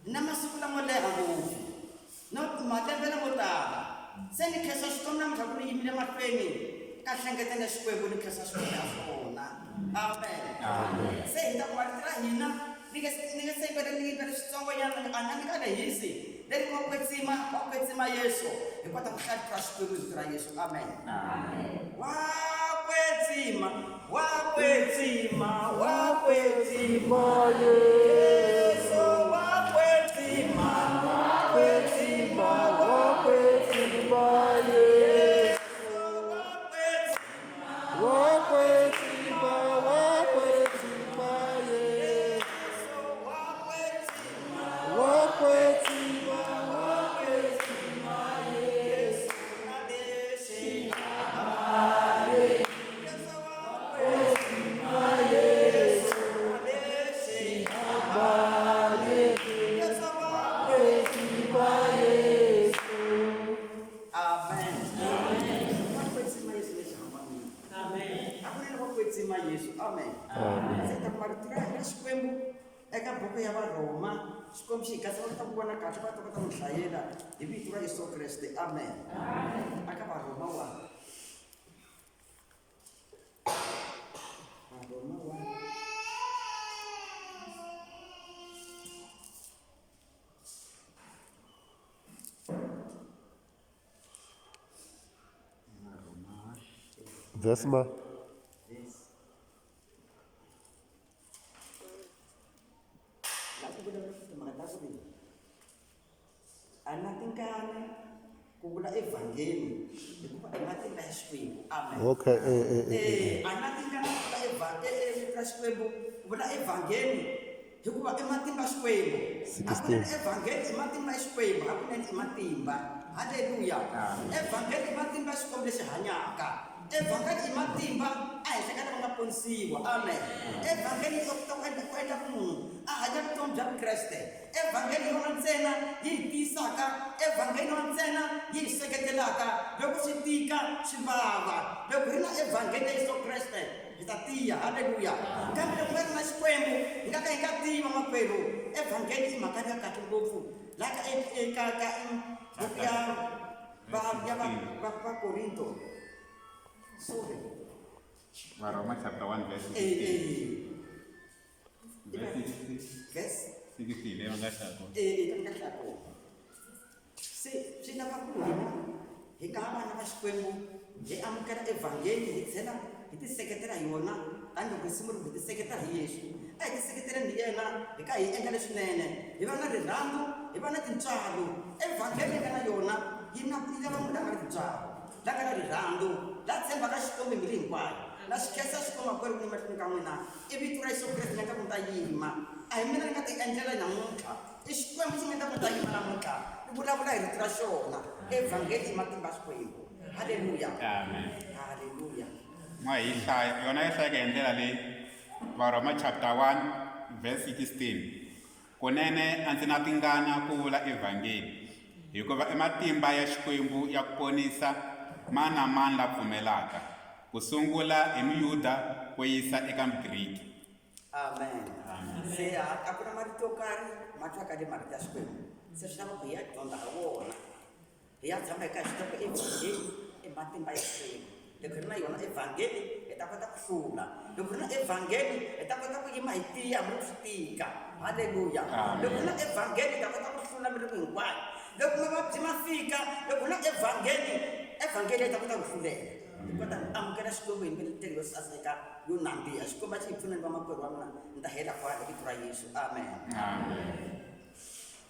na masiku lamo leha ngopfu no malembe lamo tala se ni khensa Xikwembu namuntlha ku ni yimile mahlweni ka hlengetela Xikwembu ni khensa Xikwembu ya swona. Amen. Se hi ta ku marito ra hina ni nge se yimbele xitsongonyana ni ka lehisi leri wa kwetsima Yesu hi kota ku hlalela Xikwembu hi vito ra Yesu. Amen. Wa kwetsima Yesu wa kwetsima Yesu wa kwetsima Yesu Xikwembu eka buku ya Varoma Xikwembu xi katsa va ta ku vona kahle va ta kota ku hlayela hi vito ra Yesu Kreste. Amen. Aka Varoma 1. Vesma. Kuvula evangeli hikuva i matimba ya Xikwembu. Amen. Okay. Anatingana kuvula evangeli ra Xikwembu kuvula evangeli hikuva i matimba ya Xikwembu. Hakunene evangeli i matimba ya Xikwembu, hakunene i matimba. Haleluya. Evangeli i matimba ya Xikwembu lexi hanyaka. Evangeli i matimba a henhla ka lava nga ponisiwa. Amen. Evangeli i kota ku endla ku munhu a hanya vutomi bya Vukreste. Evangeli yona ntsena yi hi tiyisaka, evangeli yona ntsena yi hi seketelaka loko swi tika swi vava. Loko hi na evangeli ya Yesu Kreste hi ta tiya. Haleluya. Kambe loko hi ri na Xikwembu hi nga ka hi nga tiyi vamakwerhu. Evangeli i mhaka ya kahle ngopfu laha eka buku ya Vakorinto. Sorry. Varoma chapter 1 verse 16. Verse 16 leyi va nga hlaya kona. Ka hlaya kona. Se swi lava ku hina hi nga vana va Xikwembu hi amukela evangeli hi tlhela hi tiseketela hi yona tanihiloko nsimu ri hi tiseketela hi Yesu. A hi tiseketeleni hi yena hi ka hi endla leswinene, hi va na rirhandzu, hi va na tintswalo. Evangeli yi nga na yona yi lava munhu la nga na tintswalo, la nga na rirhandzu, la tshembaka Xikwembu hi mbilu hinkwayo, la xi khensa Xikwembu makwerhu ni mahlweni ka n'wina. I vito ra Yesu Kreste nga ta ku ta yima. A hi mina ni nga ti endlela namuntlha, i Xikwembu xi nga ta ku ta yima namuntlha. Ni vulavula hi rito ra xona. Evangeli i matimba ya Xikwembu. Haleluya. Amen. Haleluya. N'wa hi hlaya yona yi hlayeka hi ndlela leyi. Varoma chapter 1 verse 16. Kunene a ndzi na tingana ku vula evangeli hikuva i matimba ya Xikwembu ya ku ponisa mani na mani la pfumelaka, ku sungula hi Muyuda ku yisa eka Mugiriki. Amen. Se a ku na marito yo karhi ma twaka le marito ya Xikwembu, se swi lava ku hi ya dyondza ha wona, hi ya tshama eka xitoko evangeli i matimba ya Xikwembu. Loko ri na yona evangeli hi ta kota ku hlula, loko ri na evangeli hi ta kota ku yima hi tiya hambi swi tika. Haleluya. Loko ri na evangeli hi ta kota ku hlula mbilu hinkwayo. Loko mavabyi ma fika, loko ri na evangeli hi ta kota ku hlulela. Hi kota ku amukela Xikwembu hi mbilu yo saseka yo nandziha. Xikwembu xi hi pfuneni vamakwerhu wa mina ni ta hela kwala hi vito ra Yesu. Amen.